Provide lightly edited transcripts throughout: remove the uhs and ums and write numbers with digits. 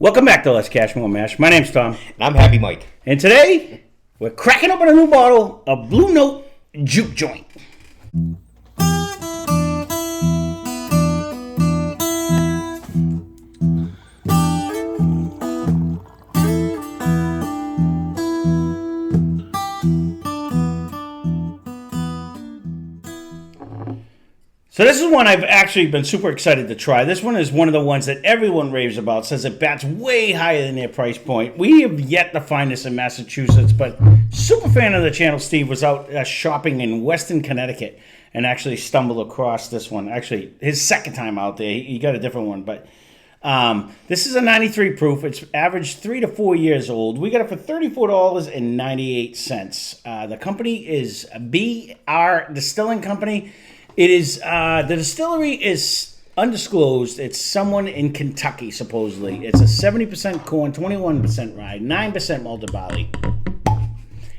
Welcome back to Lesscashmoremash. My name's Tom. And I'm Happy Mike. And today, we're cracking open a new bottle of BlueNote Juke joint. So this is one I've actually been super excited to try. This one is one of the ones that everyone raves about, says it bats way higher than their price point. We have yet to find this in Massachusetts, but super fan of the channel Steve was out shopping in Weston, Connecticut, and actually stumbled across this one. Actually, his second time out there, he got a different one, but this is a 93 proof. It's average 3 to 4 years old. We got it for $34.98. The company is BR Distilling Company. It is, the distillery is undisclosed. It's someone in Kentucky, supposedly. It's a 70% corn, 21% rye, 9% malted barley.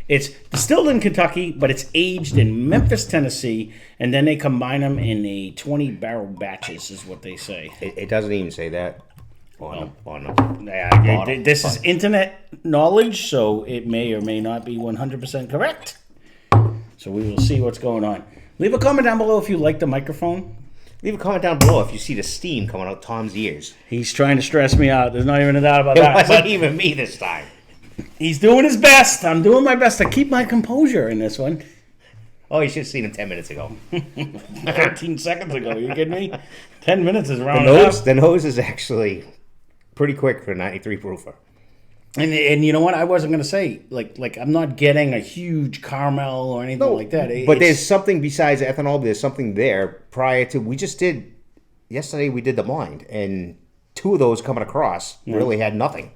It's distilled in Kentucky, but it's aged in Memphis, Tennessee, and then they combine them in a 20-barrel batches, is what they say. It doesn't even say that This is internet knowledge, so it may or may not be 100% correct. So we will see what's going on. Leave a comment down below if you like the microphone. Leave a comment down below if you see the steam coming out Tom's ears. He's trying to stress me out. There's not even a doubt about It that. wasn't even me this time. He's doing his best. I'm doing my best to keep my composure in this one. Oh, you should have seen him 10 minutes ago. 13 seconds ago. Are you kidding me? 10 minutes is The rounded up. nose, the nose is actually pretty quick for a 93 proofer. And you know what? I wasn't going to say, like I'm not getting a huge caramel or anything like that. But there's something besides ethanol. There's something there prior to, yesterday we did the blind, and 2 of those coming across really had nothing.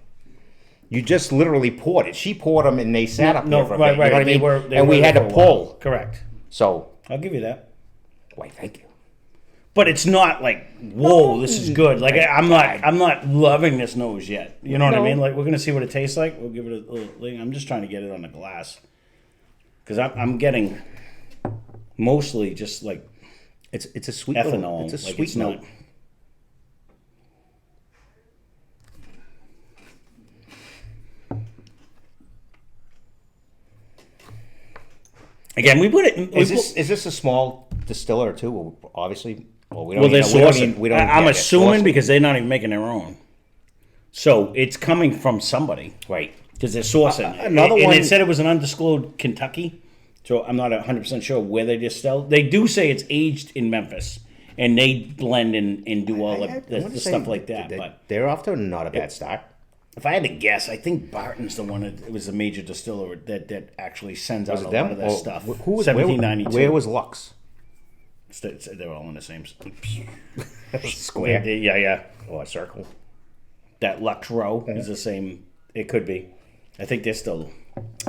You just literally poured it. She poured them, and they sat up there for a bit. Right. You know what I mean? They were had to pull. Correct. So, I'll give you that. why, thank you. But it's not like, whoa, this is good. Like I'm not loving this nose yet. You know what I mean? Like we're gonna see what it tastes like. We'll give it a little. I'm just trying to get it on the glass because I'm getting mostly just like It's a sweet ethanol. It's a like sweet it's note. not. Again, we put it. Is this a small distiller too? Well, obviously. Well, we don't. Well, they're sourcing. sourcing. I'm assuming because they're not even making their own. So it's coming from somebody, Right. because they're sourcing. Another and one. it said it was an undisclosed Kentucky, so I'm not 100% sure where they distill. They do say it's aged in Memphis, and they blend and do all the stuff like that. But they're off to not a bad start. if I had to guess, I think Barton's the one that was a major distiller that actually sends out a lot of that stuff. Who was 1792. Where was Lux? They were all in the same Square. Yeah. Or a circle. That Lux Row is the same. It could be. I think they're still.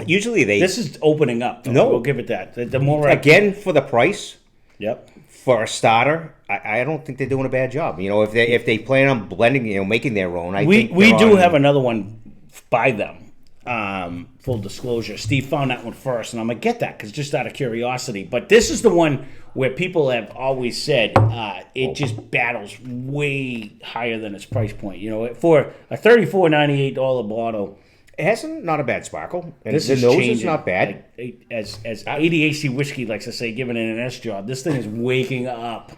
Usually they. This is opening up. Though. No. We'll give it that. The more Again, for the price. Yep. For a starter, I don't think they're doing a bad job. You know, if they plan on blending, making their own, we do have another one by them. Full disclosure, Steve found that one first, and I'm gonna get that because just out of curiosity. But this is the one where people have always said it just battles way higher than its price point. You know, for a $34.98 bottle. It has not a bad sparkle. And This the is nose changing. is not bad. Like, as ADHD whiskey likes to say, giving it an S job. This thing is waking up.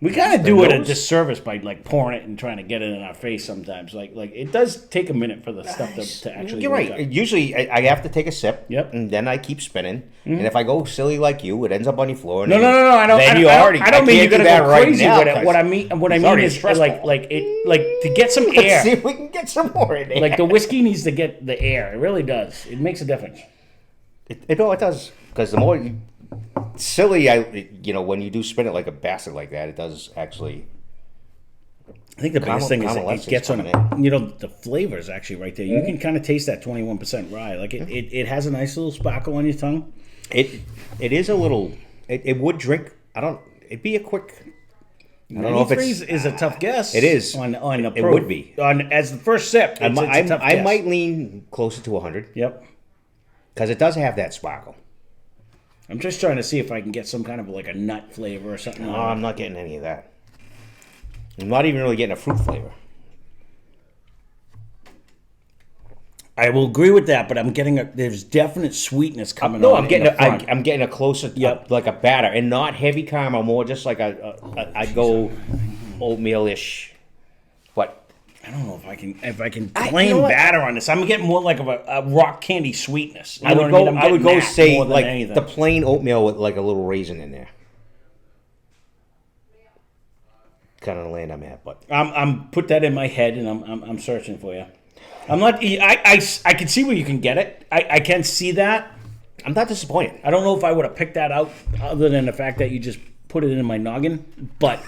We kind of do it a disservice by like pouring it and trying to get it in our face sometimes. Like it does take a minute for the stuff to actually. You're wake right. up. Usually, I have to take a sip. Yep. And then I keep spinning. And if I go silly like you, it ends up on your floor. And No. I don't. Then I don't mean you're do gonna that go right crazy now, with it. What I mean already is stressful. like to get some Let's air. see if we can get some more in there. Like the whiskey needs to get the air. It really does. It makes a difference. It does. Because the more silly, when you do spin it like a bastard like that, it does actually. I think the biggest thing is it gets on coming it. The flavor is actually right there. You can kind of taste that 21% rye. Like it has a nice little sparkle on your tongue. It is a little. It would drink. It'd be a quick. I don't know if it's. is a tough guess. It is. on the It proof. would be. As the first sip. It's a tough I guess. might lean closer to 100 Yep. because it does have that sparkle. I'm just trying to see if I can get some kind of like a nut flavor or something. No, I'm not getting any of that. I'm not even really getting a fruit flavor. I will agree with that, but I'm getting there's definite sweetness coming No, on. I'm getting a closer, like a batter, and not heavy caramel, more just like I'd go oatmeal-ish. But I don't know if I can claim batter on this. I'm getting more like of a rock candy sweetness. I would go say like anything. The plain oatmeal with like a little raisin in there. Kind of the land I'm at, but I'm put that in my head, and I'm searching for you. I'm not. I can see where you can get it. I can see that. I'm not disappointed. I don't know if I would have picked that out, other than the fact that you just put it in my noggin. But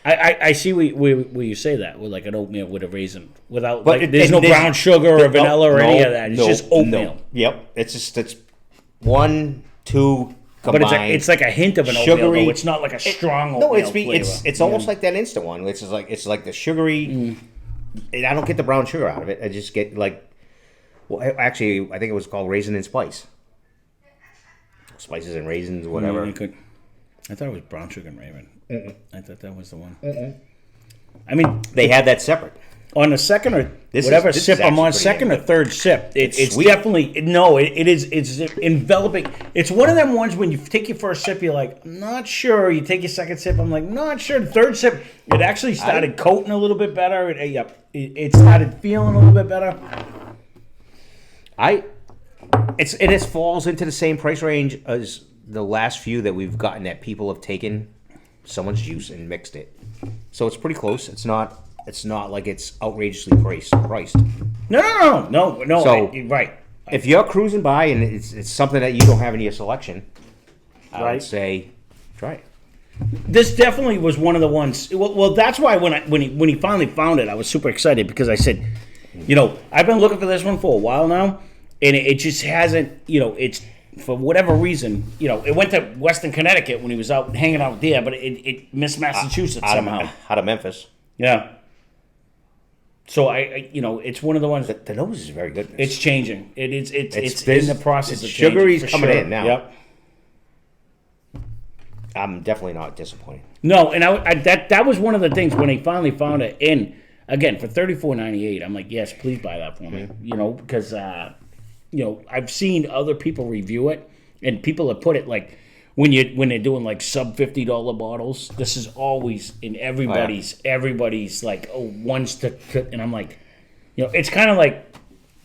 I see where you say that with like an oatmeal with a raisin, without. But there's no brown sugar or vanilla or any of that. It's just oatmeal. No. Yep. It's 1, 2. But it's like a hint of an oatmeal, though. It's not like a strong oatmeal flavor. It's almost like that instant one, which is like it's like the sugary. And I don't get the brown sugar out of it. I just get like, well, actually, I think it was called raisin and spice. Spices and raisins, whatever. I thought it was brown sugar and raisin. I thought that was the one. I mean, they had that separate. On the second or whatever sip I'm on, second or third sip, it's definitely it's enveloping. It's one of them ones when you take your first sip, you're like, I'm not sure. You take your second sip, I'm like, not sure. The third sip, it actually started coating a little bit better. It started feeling a little bit better. It falls into the same price range as the last few that we've gotten that people have taken someone's juice and mixed it. So it's pretty close. It's not like it's outrageously priced. No. So, right. If you're cruising by and it's something that you don't have in your selection, I would say try it. This definitely was one of the ones. Well, that's why when he finally found it, I was super excited because I said, I've been looking for this one for a while now, and it just hasn't. It's for whatever reason. It went to Western Connecticut when he was out hanging out there, but it missed Massachusetts somehow. Out of Memphis. Yeah. So it's one of the ones that the nose is very good. It's changing. It's in the process of changing. Sugary's coming in now. Yep. I'm definitely not disappointed. No, and that was one of the things when he finally found it. And again, for $34.98, I'm like, yes, please buy that for me. Because I've seen other people review it, and people have put it like when they're doing like sub $50 bottles. This is always in everybody's like, ones to and I'm like, it's kind of like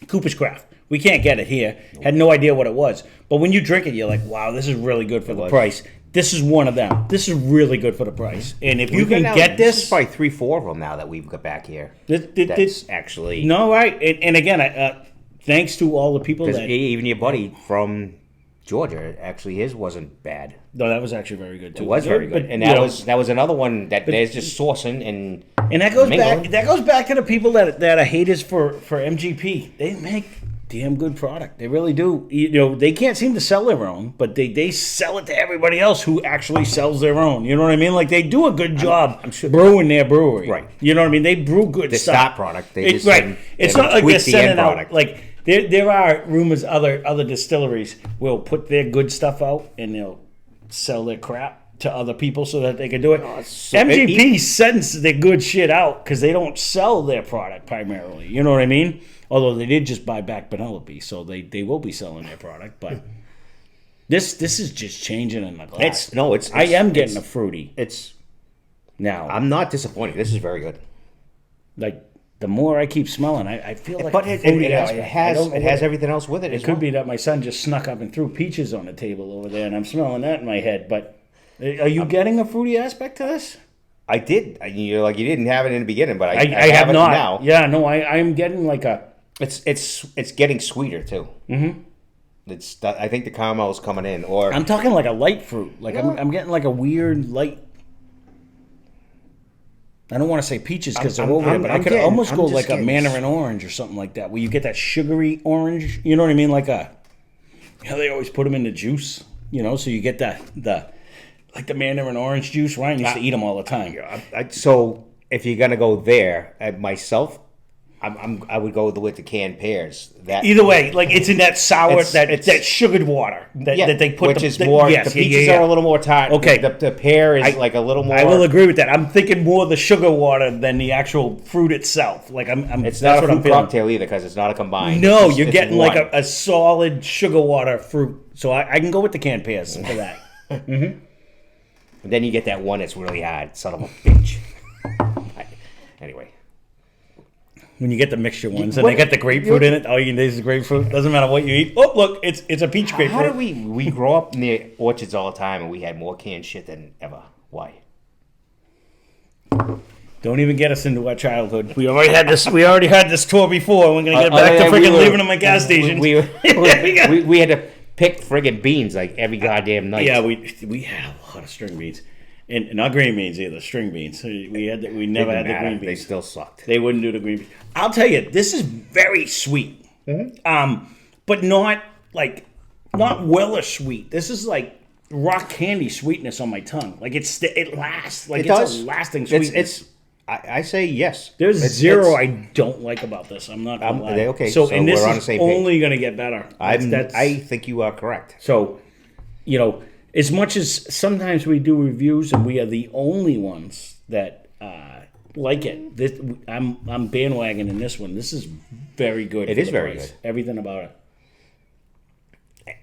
Cooper's Craft. We can't get it here. Had no idea what it was, but when you drink it, you're like, wow, this is really good for the price. This is one of them. This is really good for the price. And if you can get this is probably 3-4 of them now that we've got back here. That's actually right. And again, thanks to all the people that even your buddy from Georgia, actually his wasn't bad. No, that was actually very good too. It was very good, and that was another one that there's just sourcing and that goes back to the people that are haters for MGP. They make damn good product. They really do. They can't seem to sell their own, but they sell it to everybody else who actually sells their own. You know what I mean? Like they do a good job brewing their brewery. Right. You know what I mean? They brew good stuff. Stock product. It's not like they're sending out like. There are rumors other distilleries will put their good stuff out and they'll sell their crap to other people so that they can do it. MGP sends their good shit out because they don't sell their product primarily. You know what I mean? Although they did just buy back Penelope, so they will be selling their product. But this is just changing in the glass. I am getting a fruity. Now I'm not disappointed. This is very good. Like. The more I keep smelling, I feel like. But it has everything else with it. It could be that my son just snuck up and threw peaches on the table over there, and I'm smelling that in my head. But are you getting a fruity aspect to this? I did. You didn't have it in the beginning, but I have it not. Now. Yeah, no, I'm getting like a. It's getting sweeter too. Mm-hmm. I think the caramel is coming in, or I'm talking like a light fruit. Like I'm getting like a weird light. I don't want to say peaches because they're over there, but I could almost go like a mandarin orange or something like that, where you get that sugary orange. You know what I mean? Like they always put them in the juice. So you get the mandarin orange juice. Ryan used to eat them all the time. So if you're gonna go there, myself, I would go with the canned pears. That Either way, like it's in that sour, It's- that sugared water that they put. which is more. Yes, the peaches are a little more tart. Okay. The pear is like a little more. I will agree with that. I'm thinking more the sugar water than the actual fruit itself. Like I'm It's that's not a what I'm fruit feeling. cocktail either because it's not a combined. No, It's you're getting like one. a solid sugar water fruit. So I can go with the canned pears for that. And then you get that one that's really hard. Son of a bitch. Anyway. When you get the mixture ones and What- they get the grapefruit in it, all you can do is grapefruit. Doesn't matter what you eat. Oh, look, it's a peach grapefruit. How did we grow up near orchards all the time and we had more canned shit than ever? Why? Don't even get us into our childhood. We already had this. We already had this tour before. We're gonna get back to freaking leaving them at gas stations. We had to pick friggin' beans like every goddamn night. Yeah, we had a lot of string beans, and not green beans either. String beans. We never had the green beans. They still sucked. They wouldn't do the green beans. I'll tell you, this is very sweet, but not Weller sweet. This is like rock candy sweetness on my tongue. Like it lasts. Like it's a lasting sweetness. I say yes. There's zero I don't like about this. I'm not gonna lie. Okay, so so and this we're on is the same page. only gonna get better. I think you are correct. So, as much as sometimes we do reviews and we are the only ones that like it, I'm bandwagoning this one. This is very good. It is very good. Everything about it.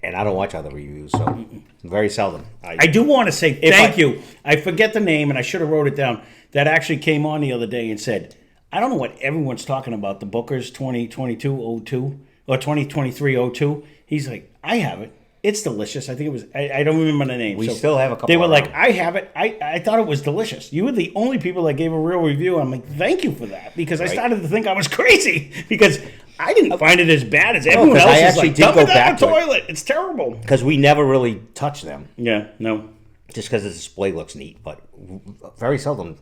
And I don't watch other reviews, so very seldom. I do want to say thank you. I forget the name, and I should have wrote it down. That actually came on the other day and said, I don't know what everyone's talking about, the Booker's 2022-02 or 2023-02. He's like, I have it. It's delicious. I think it was, I don't remember the name. We still have a couple They were around. like, I have it. I thought it was delicious. You were the only people that gave a real review. I'm like, thank you for that. Because I started to think I was crazy. Because I didn't find it as bad as everyone 'cause else. I is actually like, did dump go it down back the to it. toilet. It's terrible. Because we never really touch them. Yeah, no. Just because the display looks neat, but very seldom.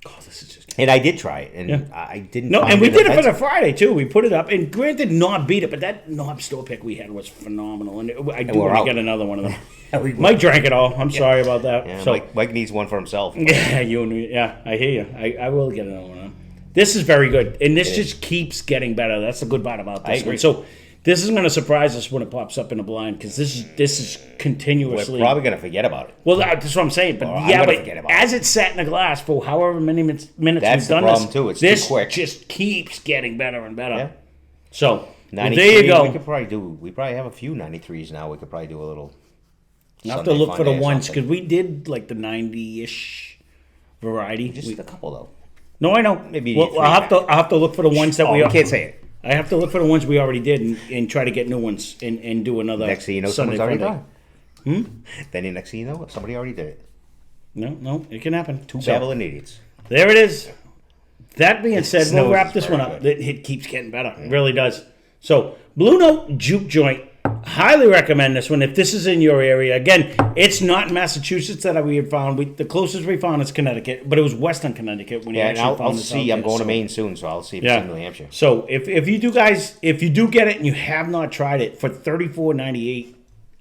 Oh, this is just... And I did try it, and Yeah. I didn't. No, find and we did it for the offensive. Friday too. We put it up, and granted, not beat it, but that knob store pick we had was phenomenal, and I do we're want to out. get another one of them. We- Mike drank it all. I'm sorry about that. Yeah, so Mike needs one for himself. yeah, you and me. Yeah, I hear you. I will get another one. Of them. This is very good, and this just keeps getting better. That's the good part about this. I agree. One. So this is going to surprise us when it pops up in a blind because this is We're continuously. probably gonna forget about it. Well, that's what I'm saying. But I'm yeah, gonna but forget about as it's sat in a glass for however many minutes That's we've the done problem, this, too. It's too this quick. just keeps getting better and better. Yeah. So well, 93, there you go. We could probably do. We probably have a few 93s now. We could probably do a little. I have to Sunday look for the Funday or ones something. because we did like the 90-ish variety. Just a couple though. No, I know. Maybe Well, three I'll have to look for the ones that Oh, we we can't say it. I have to look for the ones we already did and try to get new ones and do another. Next thing you know, Sunday someone's already Funday. done. Then the next thing you know, somebody already did it. No, it can happen. Two So, babbling idiots. there it is. That being said, Snows we'll wrap is this one very up. good. It keeps getting better. It really does. So, BlueNote Juke Joint. Highly recommend this one if this is in your area. Again, it's not in Massachusetts that we had found. The closest we found is Connecticut, but it was Western Connecticut when you Yeah, and actually found I'll this see. out I'm there. going to So- Maine soon, so I'll see if it's in New Hampshire. So if you do get it and you have not tried it for $34.98,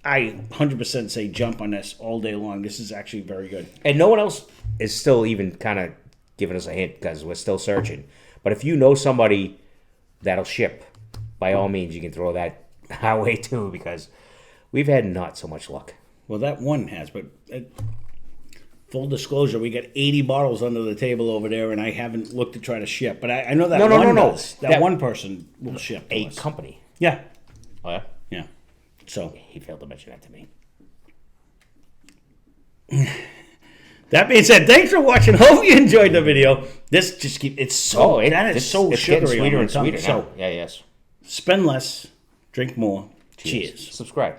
I 100% say jump on this all day long. This is actually very good. And no one else is still even kind of giving us a hint because we're still searching. But if you know somebody that'll ship, by all means, you can throw that our way too because we've had not so much luck. Well, that one has, but full disclosure, we got 80 bottles under the table over there, and I haven't looked to try to ship. But I know that one does. That one person will ship to A us. company. Yeah, Oh, yeah? yeah. So He failed to mention that to me. that being said, thanks for watching. Hope you enjoyed the video. This just it's so It's getting sugary sweeter on and the tongue. sweeter So now. Yeah, yes. spend less, drink more. Cheers. Subscribe.